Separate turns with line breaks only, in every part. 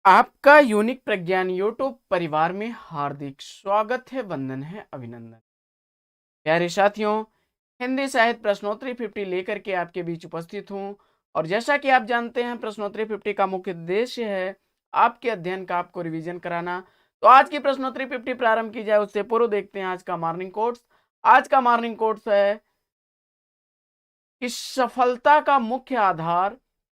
आपका यूनिक प्रज्ञान यूट्यूब परिवार में हार्दिक स्वागत है, वंदन है, अभिनंदन। प्यारे साथियों, हिंदी साहित्य प्रश्नोत्तरी 50 लेकर के आपके बीच उपस्थित हूं। और जैसा कि आप जानते हैं, प्रश्नोत्तरी 50 का मुख्य उद्देश्य है आपके अध्ययन का आपको रिवीजन कराना। तो आज की प्रश्नोत्तरी 50 प्रारंभ की जाए उससे पूर्व देखते हैं आज का मॉर्निंग कोट्स। आज का मॉर्निंग कोट्स है कि सफलता का मुख्य आधार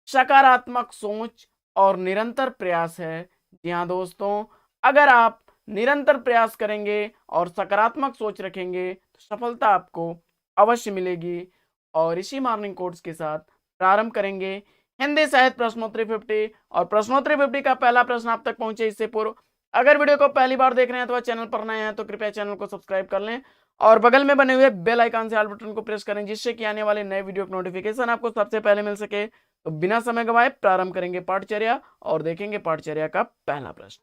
सकारात्मक सोच और निरंतर प्रयास है। जी हाँ दोस्तों, अगर आप निरंतर प्रयास करेंगे और सकारात्मक सोच रखेंगे तो सफलता आपको अवश्य मिलेगी। और इसी मॉर्निंग कोट्स के साथ प्रारंभ करेंगे हिंदी साहित्य प्रश्नोत्तरी 50। और प्रश्नोत्तरी 50 का पहला प्रश्न आप तक पहुंचे इससे पूर्व अगर वीडियो को पहली बार देख रहे हैं तो चैनल पर नए हैं तो कृपया चैनल को सब्सक्राइब कर लें और बगल में बने हुए बेल आइकन से ऑल बटन को प्रेस करें, जिससे कि आने वाले नए वीडियो का नोटिफिकेशन आपको सबसे पहले मिल सके। तो बिना समय गवाए प्रारंभ करेंगे पाठचर्या और देखेंगे पाठचर्या का पहला प्रश्न।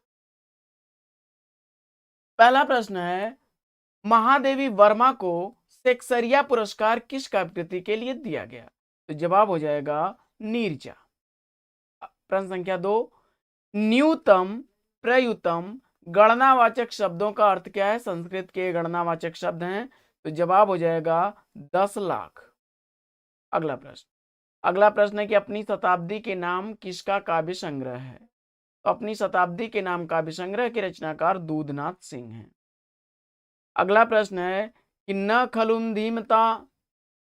पहला प्रश्न है, महादेवी वर्मा को सेक्सरिया पुरस्कार किस काव्यकृति के लिए दिया गया? तो जवाब हो जाएगा नीरजा। प्रश्न संख्या 2, न्यूनतम प्रयुतम गणनावाचक शब्दों का अर्थ क्या है? संस्कृत के गणनावाचक शब्द हैं, तो जवाब हो जाएगा 10 लाख। अगला प्रश्न है कि अपनी शताब्दी के नाम किसका काव्य संग्रह है? तो अपनी शताब्दी के नाम काव्य संग्रह के रचनाकार दूधनाथ सिंह हैं। अगला प्रश्न है कि न खलुम धीमता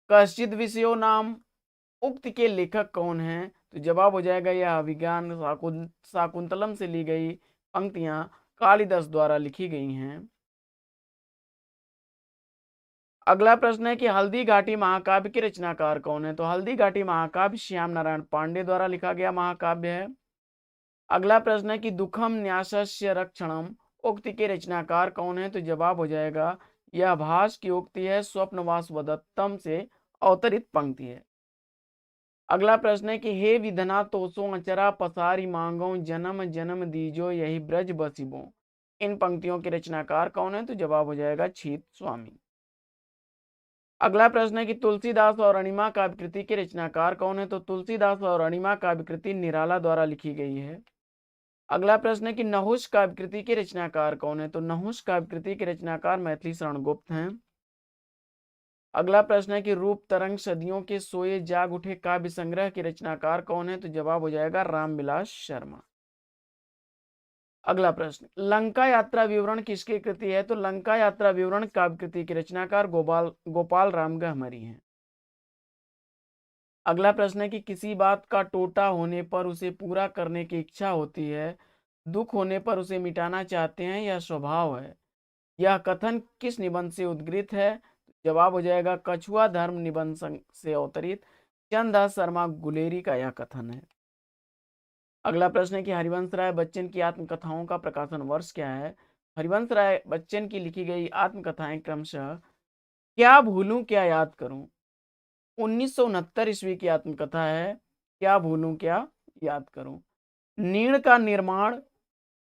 कश्चित विषयो नाम, उक्त के लेखक कौन हैं? तो जवाब हो जाएगा यह अभिज्ञान शाकुंतलम से ली गई पंक्तियां कालिदास द्वारा लिखी गई हैं। अगला प्रश्न है कि हल्दी घाटी महाकाव्य के रचनाकार कौन है? तो हल्दी घाटी महाकाव्य श्याम नारायण पांडे द्वारा लिखा गया महाकाव्य है। अगला प्रश्न है कि दुखम न्यासस्य रक्षणम, उक्ति के रचनाकार कौन है? तो जवाब हो जाएगा यह भास की उक्ति है, स्वप्नवास वदत्तम से अवतरित पंक्ति है। अगला प्रश्न है कि हे विधना तोसो अचरा पसारी मांगो, जन्म जन्म दीजो यही ब्रज बसिबो, इन पंक्तियों के रचनाकार कौन है? तो जवाब हो जाएगा छीत स्वामी। अगला प्रश्न है कि तुलसीदास और अणिमा काव्यकृति के रचनाकार कौन है? तो तुलसीदास और अणिमा काव्यकृति निराला द्वारा लिखी गई है। अगला प्रश्न है कि नहुष काव्यकृति के रचनाकार कौन है? तो नहुष काव्यकृति के रचनाकार मैथिली शरण गुप्त हैं। अगला प्रश्न है कि रूप तरंग सदियों के सोए जाग उठे काव्य संग्रह के रचनाकार कौन है? तो जवाब हो जाएगा रामविलास शर्मा। अगला प्रश्न, लंका यात्रा विवरण किसकी कृति है? तो लंका यात्रा विवरण काव्यकृति के रचनाकार गोपाल राम गहमरी हैं। अगला प्रश्न है कि किसी बात का टोटा होने पर उसे पूरा करने की इच्छा होती है, दुख होने पर उसे मिटाना चाहते हैं, यह स्वभाव है, यह कथन किस निबंध से उद्गृत है? जवाब हो जाएगा कछुआ धर्म निबंध से अवतरित चंद्रदास शर्मा गुलेरी का यह कथन है। अगला प्रश्न है कि हरिवंश राय बच्चन की आत्मकथाओं का प्रकाशन वर्ष क्या है? हरिवंश राय बच्चन की लिखी गई आत्मकथाएं क्रमशः क्या भूलूं क्या याद करूं 1969 ईस्वी की आत्मकथा है, क्या भूलूं क्या याद करूं। नीड़ का निर्माण,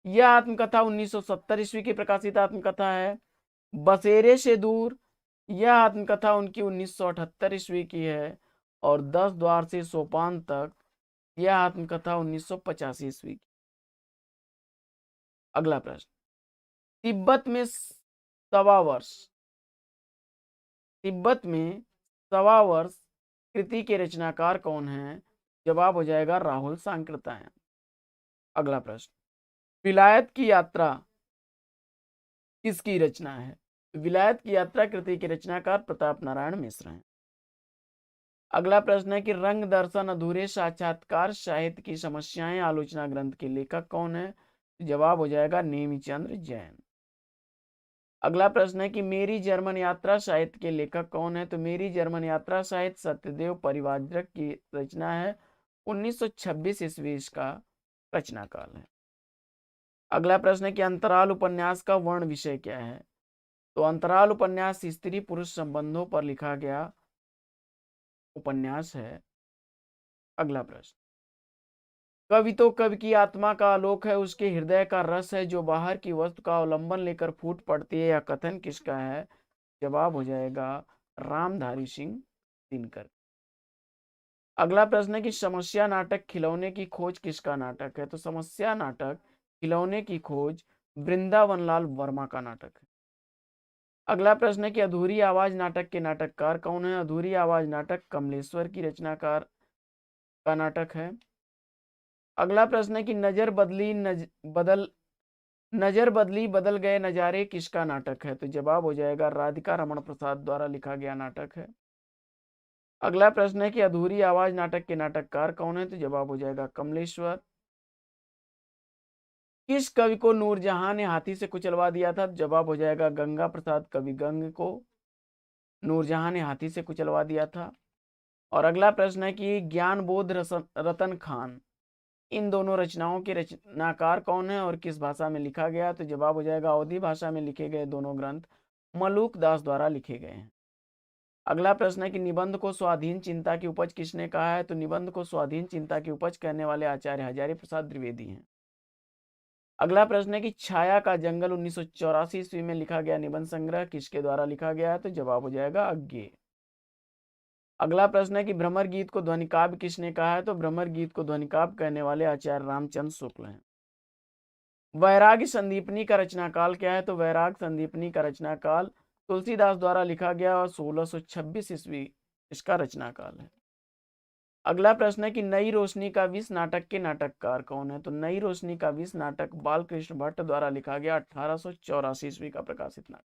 यह आत्मकथा 1970 ईस्वी की प्रकाशित आत्मकथा है। बसेरे से दूर, यह आत्मकथा उनकी 1978 ईस्वी की है। और 10 द्वार से सोपान तक, यह आत्मकथा 1985 ईस्वी की। अगला प्रश्न, तिब्बत में सवा वर्ष, तिब्बत में सवा वर्ष कृति के रचनाकार कौन है? जवाब हो जाएगा राहुल सांकृत्यायन। अगला प्रश्न, विलायत की यात्रा किसकी रचना है? विलायत की यात्रा कृति के रचनाकार प्रताप नारायण मिश्र हैं। अगला प्रश्न है कि रंग दर्शन अधूरे साक्षात्कार साहित्य की समस्याएं आलोचना ग्रंथ के लेखक कौन है? जवाब हो जाएगा नेमीचंद्र जैन। अगला प्रश्न है कि मेरी जर्मन यात्रा साहित्य के लेखक कौन है? तो मेरी जर्मन यात्रा साहित्य सत्यदेव परिव्राजक की रचना है, 1926 ईस्वी का रचना काल है। अगला प्रश्न है कि अंतराल उपन्यास का वर्ण विषय क्या है? तो अंतराल उपन्यास स्त्री पुरुष संबंधों पर लिखा गया उपन्यास है। अगला प्रश्न, कवि तो कवि की आत्मा का आलोक है, उसके हृदय का रस है, जो बाहर की वस्तु का अवलंबन लेकर फूट पड़ती है, यह कथन किसका है? जवाब हो जाएगा रामधारी सिंह दिनकर। अगला प्रश्न है कि समस्या नाटक खिलौने की खोज किसका नाटक है? तो समस्या नाटक खिलौने की खोज वृंदावन लाल वर्मा का नाटक है। अगला प्रश्न है कि अधूरी आवाज नाटक के नाटककार कौन है? अधूरी आवाज नाटक कमलेश्वर की रचनाकार का नाटक है। अगला प्रश्न है कि नजर बदली बदल गए नजारे किसका नाटक है? तो जवाब हो जाएगा राधिका रमण प्रसाद द्वारा लिखा गया नाटक है। अगला प्रश्न है कि अधूरी आवाज नाटक के नाटककार कौन है? तो जवाब हो जाएगा कमलेश्वर। किस कवि को नूरजहां ने हाथी से कुचलवा दिया था? जवाब हो जाएगा गंगा प्रसाद कवि गंग को नूरजहां ने हाथी से कुचलवा दिया था। और अगला प्रश्न है कि ज्ञान बोध रतन खान, इन दोनों रचनाओं के रचनाकार कौन है और किस भाषा में लिखा गया? तो जवाब हो जाएगा अवधी भाषा में लिखे गए दोनों ग्रंथ मलूक दास द्वारा लिखे गए हैं। अगला प्रश्न है कि निबंध को स्वाधीन चिंता की उपज किसने कहा है? तो निबंध को स्वाधीन चिंता की उपज कहने वाले आचार्य हजारी प्रसाद द्विवेदी हैं। अगला प्रश्न है कि छाया का जंगल 1984 ईस्वी में लिखा गया निबंध संग्रह किसके द्वारा लिखा गया है? तो जवाब हो जाएगा अज्ञे। अगला प्रश्न है कि भ्रमर गीत को ध्वनि काव्य किसने कहा है? तो भ्रमर गीत को ध्वनि काव्य कहने वाले आचार्य रामचंद्र शुक्ल हैं। वैराग्य संदीपनी का रचनाकाल क्या है? तो वैराग संदीपनी का रचनाकाल तुलसीदास द्वारा लिखा गया और 1626 ईस्वी इसका रचनाकाल है। अगला प्रश्न है कि नई रोशनी का विष नाटक के नाटककार कौन है? तो नई रोशनी का विष नाटक बालकृष्ण भट्ट द्वारा लिखा गया 1884 ईस्वी का प्रकाशित नाटक।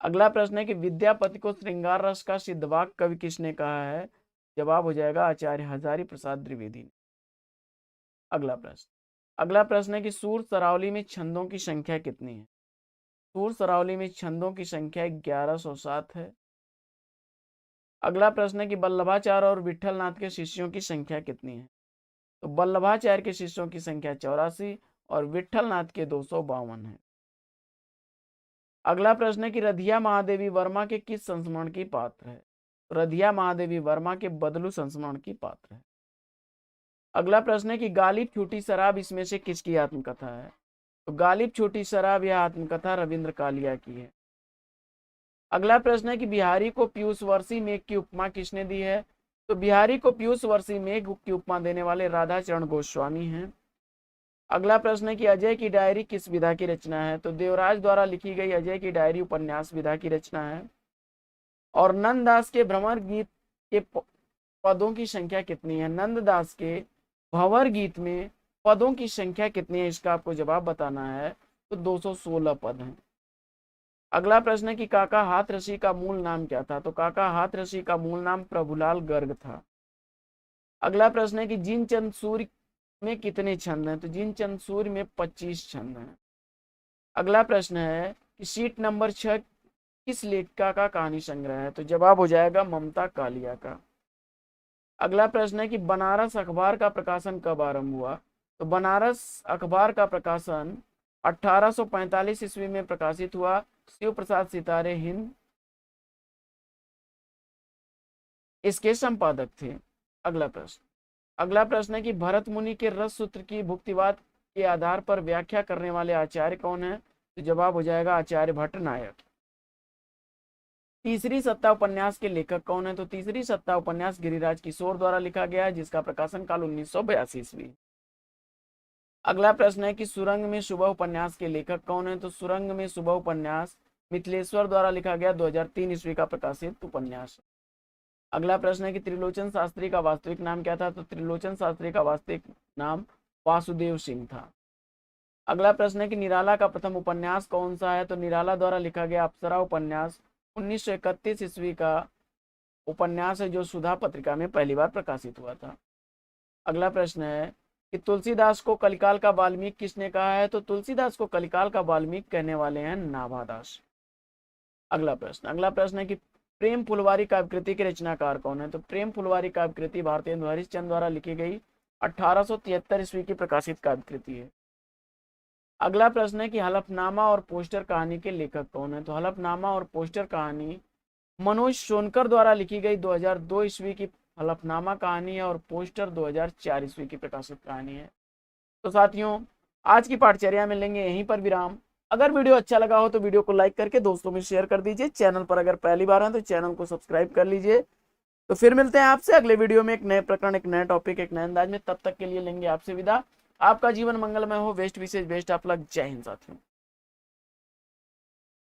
अगला प्रश्न है कि विद्यापति को श्रृंगार रस का सिद्धवाक कवि किसने कहा है? जवाब हो जाएगा आचार्य हजारी प्रसाद द्विवेदी ने। अगला प्रश्न है कि सूर सरावली में छंदों की संख्या कितनी है? सूर सरावली में छंदों की संख्या 1107 है। अगला प्रश्न है कि वल्लभाचार्य और विठलनाथ के शिष्यों की संख्या कितनी है? तो वल्लभाचार्य के शिष्यों की संख्या 84 और विठलनाथ के 252 है। अगला प्रश्न है कि रधिया महादेवी वर्मा के किस संस्मरण की पात्र है? रधिया महादेवी वर्मा के बदलू संस्मरण की पात्र है। अगला प्रश्न है कि गालिब छूटी शराब इसमें से किसकी आत्मकथा है? तो गालिब छूटी शराब यह आत्मकथा रविंद्र कालिया की है। अगला प्रश्न है कि बिहारी को पीयूष वर्षी मेघ की उपमा किसने दी है? तो बिहारी को पीयूष वर्षी मेघ की उपमा देने वाले राधाचरण गोस्वामी हैं। अगला प्रश्न है कि अजय की डायरी किस विधा की रचना है? तो देवराज द्वारा लिखी गई अजय की डायरी उपन्यास विधा की रचना है। और नंददास के भ्रमर गीत के पदों की संख्या कितनी है? नंददास के भंवर गीत में पदों की संख्या कितनी है, इसका आपको जवाब बताना है। तो 216 पद हैं। अगला प्रश्न है कि काका हाथरसी का मूल नाम क्या था? तो काका हाथरसी का मूल नाम प्रभुलाल गर्ग था। अगला प्रश्न है कि जिनचंद सूर्य में कितने छंद हैं? तो जिनचंद सूर्य में 25 छंद हैं। अगला प्रश्न है कि सीट नंबर 6 किस लेखिका का कहानी संग्रह है? तो जवाब हो जाएगा ममता कालिया का। अगला प्रश्न है कि बनारस अखबार का प्रकाशन कब आरंभ हुआ? तो बनारस अखबार का प्रकाशन 1845 ईस्वी में प्रकाशित हुआ। शिव प्रसाद सितारे हिंद इसके संपादक थे। अगला प्रश्न है कि भरत मुनि के रस सूत्र की भुक्तिवाद के आधार पर व्याख्या करने वाले आचार्य कौन है? तो जवाब हो जाएगा आचार्य भट्ट नायक। तीसरी सत्ता उपन्यास के लेखक कौन है? तो तीसरी सत्ता उपन्यास गिरिराज किशोर द्वारा लिखा गया है जिसका प्रकाशन काल 1982 ईस्वी। अगला प्रश्न है कि सुरंग में सुबह उपन्यास के लेखक कौन है? तो सुरंग में सुबह उपन्यास मिथिलेश्वर द्वारा लिखा गया 2003 ईस्वी का प्रकाशित उपन्यास। अगला प्रश्न है कि त्रिलोचन शास्त्री का वास्तविक नाम क्या था? तो त्रिलोचन शास्त्री का वास्तविक नाम वासुदेव सिंह था। अगला प्रश्न है कि निराला का प्रथम उपन्यास कौन सा है? तो निराला द्वारा लिखा गया अप्सरा उपन्यास 1931 ईस्वी का उपन्यास है जो सुधा पत्रिका में पहली बार प्रकाशित हुआ था। अगला प्रश्न है कि तुलसीदास को कलिकाल का वाल्मीकि किसने कहा है? तो तुलसीदास को कलिकाल का वाल्मीकि कहने वाले हैं नाभादास। अगला प्रश्न है कि प्रेम फुलवारी काव्यकृति के रचनाकार कौन है? तो प्रेम फुलवारी काव्यकृति भारतेंदु हरिश्चंद्र द्वारा लिखी गई 1873 ईस्वी की प्रकाशित काव्यकृति है। अगला प्रश्न है कि हलफनामा और पोस्टर कहानी के लेखक कौन है? तो हलफनामा और पोस्टर कहानी मनोज सोनकर द्वारा लिखी गई 2002 ईस्वी की हलफनामा कहानी है और पोस्टर 2004 ईस्वी की प्रकाशित कहानी है। तो साथियों आज की पाठचर्या में लेंगे यहीं पर विराम। अगर वीडियो अच्छा लगा हो तो वीडियो को लाइक करके दोस्तों में शेयर कर दीजिए। चैनल पर अगर पहली बार है तो चैनल को सब्सक्राइब कर लीजिए। तो फिर मिलते हैं आपसे अगले वीडियो में एक नए प्रकरण, एक नए टॉपिक, एक नए अंदाज में। तब तक के लिए लेंगे आपसे विदा। आपका जीवन मंगलमय हो। बेस्ट विशेष, बेस्ट ऑफ लक। जय हिंद साथियों।